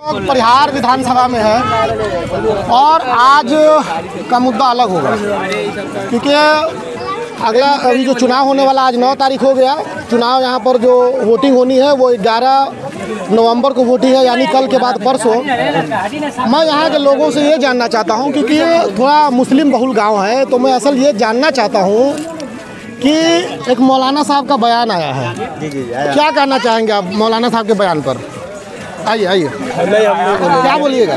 परिहार विधानसभा में है और आज का मुद्दा अलग होगा क्योंकि अगला अभी जो चुनाव होने वाला आज 9 तारीख हो गया। चुनाव यहाँ पर जो वोटिंग होनी है वो 11 नवंबर को वोटिंग है, यानी कल के बाद परसों। मैं यहाँ के लोगों से ये जानना चाहता हूँ क्योंकि ये थोड़ा मुस्लिम बहुल गांव है, तो मैं असल ये जानना चाहता हूँ कि एक मौलाना साहब का बयान आया है। क्या कहना चाहेंगे आप मौलाना साहब के बयान पर? आइए आइए, क्या बोलिएगा?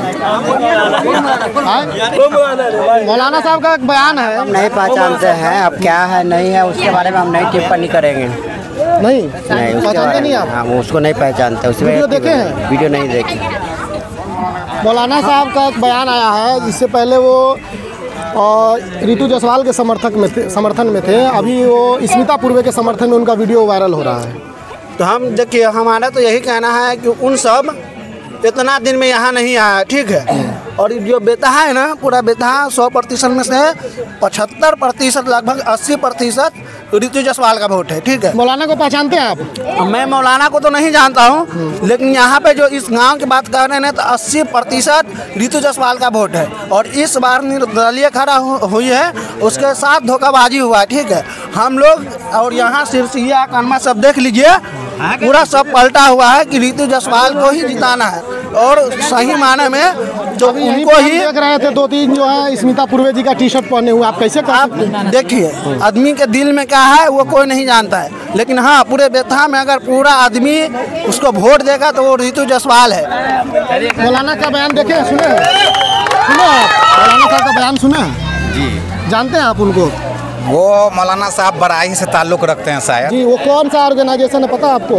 मौलाना साहब का एक बयान है, हम नहीं पहचानते हैं, अब क्या है नहीं है उसके बारे में हम नहीं टिप्पणी करेंगे। नहीं पहचानते नहीं आप? हाँ, उसको नहीं पहचानते। उसमें वीडियो देखे हैं? वीडियो नहीं देखे। मौलाना साहब का एक बयान आया है, जिससे पहले वो रितु जायसवाल के समर्थन में थे, अभी वो स्मिता पूर्वे के समर्थन में उनका वीडियो वायरल हो रहा है। तो हम देखिए, हमारा तो यही कहना है कि उन सब इतना दिन में यहाँ नहीं आया, ठीक है। और जो बेतहा है ना, पूरा बेतहा 100% में से 75% लगभग 80% रितु जायसवाल का वोट है, ठीक है। मौलाना को पहचानते हैं आप? मैं मौलाना को तो नहीं जानता हूँ, लेकिन यहाँ पे जो इस गांव की बात कर रहे हैं तो 80% रितु जायसवाल का वोट है। और इस बार निर्दलीय खड़ा हुई है, उसके साथ धोखाबाजी हुआ है, ठीक है। हम लोग और यहाँ सिरसिया कनमा सब देख लीजिए, पूरा सब पलटा हुआ है कि रितु जायसवाल को ही जिताना है। और सही माने में जो उनको ही देख रहे थे 2-3 जो है स्मिता पूर्वे जी का टी-शर्ट पहने हुए, आप कैसे आप देखिए, आदमी के दिल में क्या है वो कोई नहीं जानता है, लेकिन हाँ पूरे बेतहा में अगर पूरा आदमी उसको वोट देगा तो वो रितु जायसवाल है। मौलाना का बयान देखे, सुने आप? मौलाना साहब का बयान सुने जी? जानते हैं आप उनको? वो मौलाना साहब बराई से ताल्लुक़ रखते हैं शायद जी। वो कौन सा ऑर्गेनाइजेशन है पता है आपको?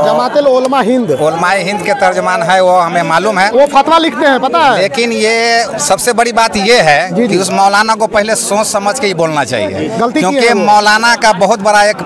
जमातुल उलमा हिंद। उलमाए हिंद के तर्जमान है, वो हमें मालूम है। वो फतवा लिखते हैं, पता है। लेकिन ये सबसे बड़ी बात ये है कि उस मौलाना को पहले सोच समझ के ही बोलना चाहिए, क्योंकि मौलाना का बहुत बड़ा एक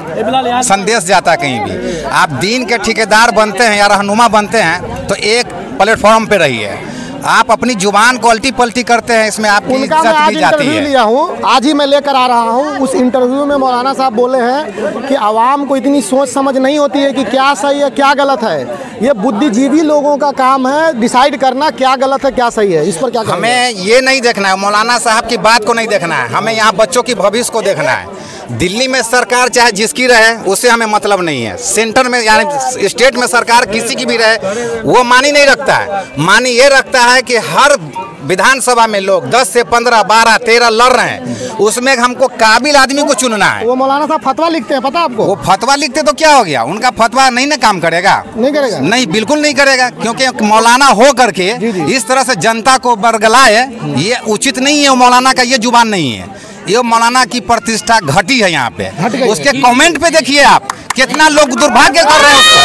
संदेश जाता है। कहीं भी आप दीन के ठेकेदार बनते हैं या रहनुमा बनते हैं तो एक प्लेटफॉर्म पे रहिए। आप अपनी जुबान को उल्टी पलटी करते हैं, इसमें आपकी इज्जत भी जाती है। लिया हूँ, आज ही मैं लेकर आ रहा हूँ। उस इंटरव्यू में मौलाना साहब बोले हैं कि आवाम को इतनी सोच समझ नहीं होती है कि क्या सही है क्या गलत है। ये बुद्धिजीवी लोगों का काम है डिसाइड करना क्या गलत है क्या सही है। इस पर क्या हमें ये नहीं देखना है, मौलाना साहब की बात को नहीं देखना है, हमें यहाँ बच्चों की भविष्य को देखना है। दिल्ली में सरकार चाहे जिसकी रहे उससे हमें मतलब नहीं है। सेंटर में यानी स्टेट में सरकार किसी की भी रहे वो मानी नहीं रखता है। मानी ये रखता है कि हर विधानसभा में लोग 10 से 15, 12, 13 लड़ रहे हैं, उसमें हमको काबिल आदमी को चुनना है। वो मौलाना साहब फतवा लिखते हैं, पता आपको? वो फतवा लिखते तो क्या हो गया, उनका फतवा नहीं ना काम करेगा? नहीं करेगा, नहीं, बिल्कुल नहीं करेगा, क्योंकि मौलाना हो करके इस तरह से जनता को बरगलाए ये उचित नहीं है। मौलाना का ये जुबान नहीं है, ये मौलाना की प्रतिष्ठा घटी है यहाँ पे। उसके कमेंट पे देखिए आप, कितना लोग दुर्भाग्य कर रहे हैं उसको।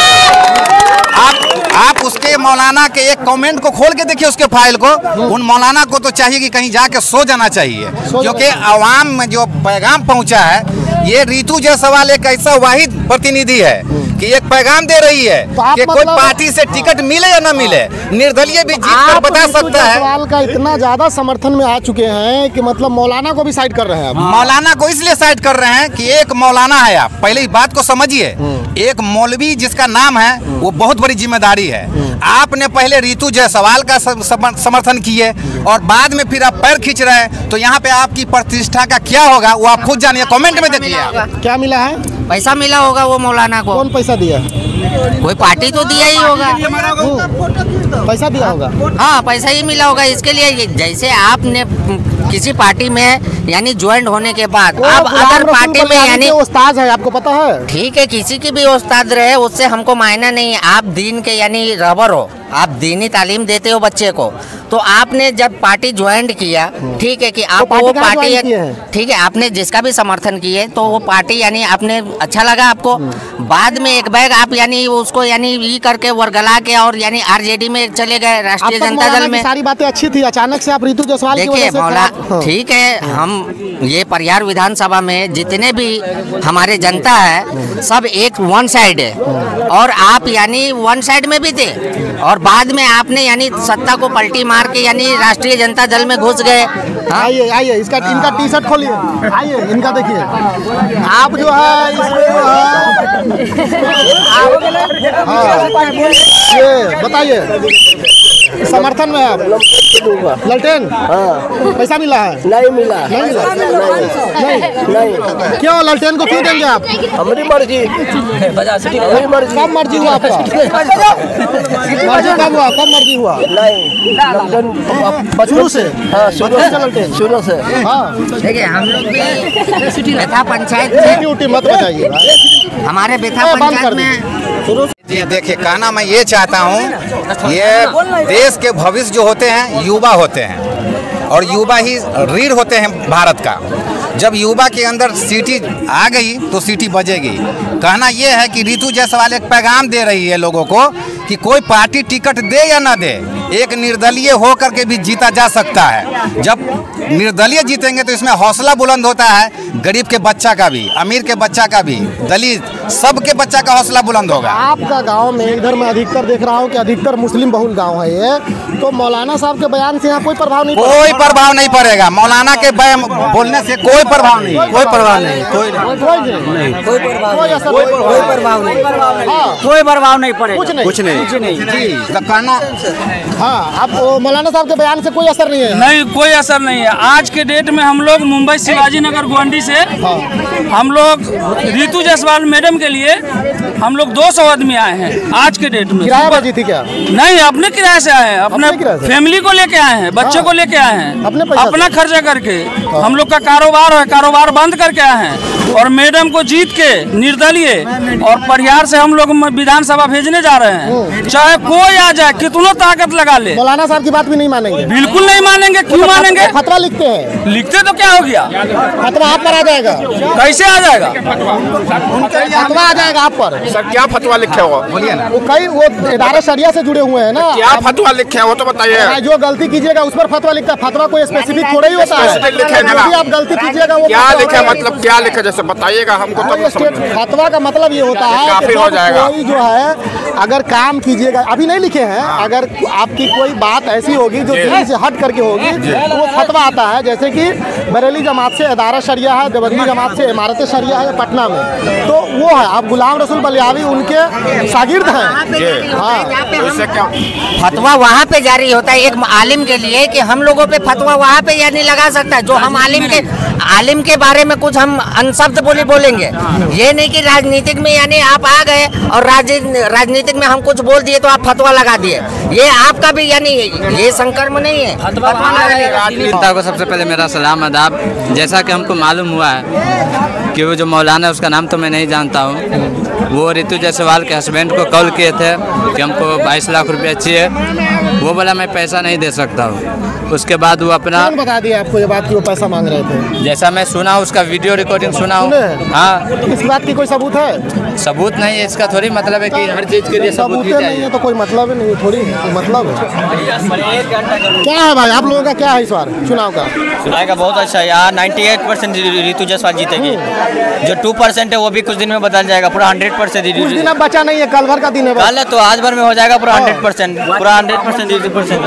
आप उसके मौलाना के एक कमेंट को खोल के देखिए, उसके फाइल को। उन मौलाना को तो चाहिए कि कहीं जाके सो जाना चाहिए, क्योंकि आवाम में जो पैगाम पहुंचा है, ये रितु जायसवाल एक ऐसा वाहिद प्रतिनिधि है कि एक पैगाम दे रही है कि कोई पार्टी से टिकट मिले या ना मिले, निर्दलीय भी जीत कर बता सकता है। जायसवाल का इतना ज्यादा समर्थन में आ चुके हैं कि मतलब मौलाना को भी साइड कर रहे हैं। मौलाना को इसलिए साइड कर रहे हैं कि एक मौलाना है, आप पहले इस बात को समझिए। एक मौलवी जिसका नाम है वो बहुत बड़ी जिम्मेदारी है। आपने पहले रितु जायसवाल का समर्थन किए और बाद में फिर आप पैर खींच रहे हैं, तो यहाँ पे आपकी प्रतिष्ठा का क्या होगा वो आप खुद जानिए, कमेंट में देखिए। क्या मिला है? पैसा मिला होगा वो मौलाना को। कौन पैसा दिया? कोई पार्टी तो दिया ही होगा। पैसा दिया होगा? हाँ, पैसा ही मिला होगा इसके लिए। जैसे आपने किसी पार्टी में यानी ज्वाइन होने के बाद अब अगर पार्टी में यानी उस्ताद है, आपको पता है? ठीक है, किसी की भी उस्ताद रहे उससे हमको मायना नहीं। आप दीन के यानी रहबर हो, आप दीनी तालीम देते हो बच्चे को, तो आपने जब पार्टी ज्वाइन किया, ठीक है कि आप वो पार्टी ठीक है आपने जिसका भी समर्थन किए तो वो पार्टी यानी आपने अच्छा लगा आपको, बाद में एक बैग आप यानी उसको यानी ये करके वर्गला के और यानी आरजेडी में चले गए, राष्ट्रीय जनता दल में। सारी बातें अच्छी थी, अचानक से आप रितु जायसवाल की वजह से मौला ठीक है, हम ये परिहार विधानसभा में जितने भी हमारे जनता है सब एक वन साइड है, और आप यानी वन साइड में भी थे और बाद में आपने यानी सत्ता को पलटी मार के यानी राष्ट्रीय जनता दल में घुस गए। आइए आइए, इसका इनका टी शर्ट खोलिए, आइए इनका देखिए। आप जो है इसमें ये बताइए समर्थन में आप ललटेन? पैसा मिला है? नहीं मिला। नहीं मिला? नहीं। क्यों ललटेन को क्यों देंगे आप? हमारी मर्जी। हमारी मर्जी। कब मर्जी हुआ आपका? मर्जी कब हुआ? कब मर्जी हुआ? नहीं शुरू से? हाँ शुरू से। हाँ देखिए हम लोग भी बेथा पंचायत ड्यूटी मत बताइए हमारे बेथा पंचायत में जी देखिए, कहना मैं ये चाहता हूँ, ये देश के भविष्य जो होते हैं युवा होते हैं और युवा ही रीढ़ होते हैं भारत का। जब युवा के अंदर सीटी आ गई तो सीटी बजेगी। कहना यह है कि रितु जायसवाल एक पैगाम दे रही है लोगों को कि कोई पार्टी टिकट दे या ना दे, एक निर्दलीय हो करके भी जीता जा सकता है। जब निर्दलीय जीतेंगे तो इसमें हौसला बुलंद होता है, गरीब के बच्चा का भी, अमीर के बच्चा का भी, दलित सबके बच्चा का हौसला बुलंद होगा। आपका गांव में इधर मैं अधिकतर देख रहा हूं कि अधिकतर मुस्लिम बहुल गांव है ये, तो मौलाना साहब के बयान से यहाँ कोई प्रभाव नहीं पड़ेगा? कोई प्रभाव नहीं पड़ेगा। मौलाना के बोलने से कोई प्रभाव नहीं, कोई प्रभाव नहीं, कोई प्रभाव नहीं पड़ेगा। कुछ नहीं जी। तो कहना हाँ, अब मौलाना साहब के बयान से कोई असर नहीं है? नहीं, कोई असर नहीं है। आज के डेट में हम लोग मुंबई शिवाजी नगर गोंडी से हम लोग रितु जायसवाल मैडम के लिए हम लोग 200 आदमी आए हैं आज के डेट में। किराया बाजी थी क्या? नहीं, अपने किराए से आए हैं, अपने फैमिली को लेके आए हैं, बच्चे को लेके आए हैं, अपना खर्चा करके। हम लोग का कारोबार है, कारोबार बंद करके आए हैं और मैडम को जीत के निर्दलीय और परिहार से हम लोग विधानसभा भेजने जा रहे हैं। चाहे कोई आ जाए, कितना ताकत लगा ले, मौलाना साहब की बात भी नहीं मानेंगे? बिल्कुल नहीं मानेंगे। क्यों मानेंगे? फतवा लिखते हैं। लिखते तो क्या हो गया, फतवा आप पर आ जाएगा। कैसे आ जाएगा? फतवा आ जाएगा आप पर। सर क्या फतवा लिखे हो? बोलिए ना। वो कई वो इदारा शरिया से जुड़े हुए हैं ना। क्या फतवा लिखे हो तो बताइए। जो गलती कीजिएगा उस पर फतवा लिखता है। फतवा कोई स्पेसिफिक थोड़ा ही होता है। जो आप गलती कीजिएगा वो क्या लिखे, मतलब क्या लिखे जैसे बताइएगा हमको तब समझ में। फतवा का मतलब ये होता है काफी हो जाएगा। कोई जो है अगर काम कीजिएगा, अभी नहीं लिखे हैं, अगर आपकी कोई बात ऐसी होगी जो दीन से हट करके होगी तो वो फतवा आता है। जैसे कि बरेली जमात से इदारा शरिया है, देवबंदी जमात से इमारत शरिया है पटना में, तो वो है। आप गुलाम रसूल बलियावी उनके शागिर्द हैं। हाँ, इससे क्या फतवा वहाँ पे जारी होता है एक आलिम के लिए कि हम लोगों पे फतवा वहाँ पे यानी लगा सकता है। जो हम आलिम के बारे में कुछ हम अनशब्द बोलेंगे। ये नहीं कि राजनीतिक में यानी आप आ गए और राजनीतिक में हम कुछ बोल दिए तो आप फतवा लगा दिए। ये आपका भी यानी ये संकर्म नहीं है। जनता को सबसे पहले मेरा सलाम आदाब। जैसा कि हमको मालूम हुआ है कि वो जो मौलाना है उसका नाम तो मैं नहीं जानता हूँ, वो रितु जायसवाल के हस्बैंड को कॉल किए थे कि हमको 22 लाख रुपया चाहिए। वो बोला मैं पैसा नहीं दे सकता हूँ। उसके बाद वो अपना बता दिया आपको ये बात कि वो पैसा मांग रहे थे? जैसा मैं सुना उसका वीडियो रिकॉर्डिंग सुना हूँ। हाँ, इस बात की कोई सबूत है? सबूत नहीं है, इसका थोड़ी मतलब है कि हर चीज़ के लिए सबूत ही नहीं चाहिए। है तो कोई मतलब ही नहीं, थोड़ी मतलब है। क्या है भाई आप लोगों का क्या है इस बार चुनाव का? चुनाव का बहुत अच्छा है यार। 98% रितु जायसवाल जीतेगी। जो 2% है वो भी कुछ दिन में बदल जाएगा। पूरा 100% कुछ दिन अब बचा नहीं है, कल भर का दिन है। कल है तो आज भर में हो जाएगा पूरा 100%। पूरा 100% रितु परसेंट।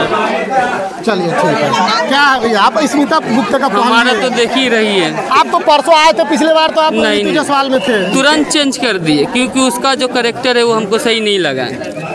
चलिए ठीक है। क्या है भैया आप स्मिता गुप्ता का हमारा तो देख ही रही है। आप तो परसों आए थे, पिछले बार तो आप रितु जायसवाल में थे। तुरंत चेंज कर दिए क्योंकि उसका जो कैरेक्टर है वो हमको सही नहीं लगा।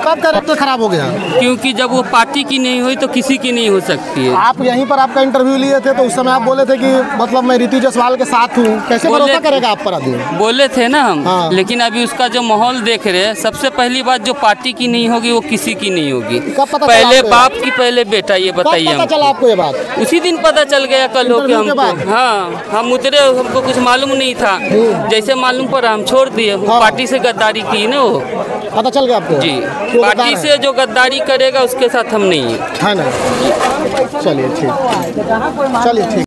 कब कैरेक्टर खराब हो गया? क्योंकि जब वो पार्टी की नहीं हुई तो किसी की नहीं हो सकती है। आप यहीं पर आपका इंटरव्यू लिए थे तो उस समय आप बोले थे कि मतलब मैं रितु जायसवाल के साथ हूँ। कैसे भरोसा करेगा आप पर आदमी? बोले थे ना हम। हाँ। लेकिन अभी उसका जो माहौल देख रहे हैं, सबसे पहली बात जो पार्टी की नहीं होगी वो किसी की नहीं होगी। कब पता पहले चला बाप की पहले बेटा, ये बताइए पता चला आपको ये बात? उसी दिन पता चल गया कल हो के इंटरव्यू के हमको। हाँ, हम उतरे, हमको कुछ मालूम नहीं था। जैसे मालूम पड़ा हम छोड़ दिए। हाँ। पार्टी से गद्दारी की ना वो। पता चल गया आपको? जी, क्यों पार्टी गद्दार से है? जो गद्दारी करेगा उसके साथ हम नहीं है। है ना? चलिए ठीक, चलिए ठीक।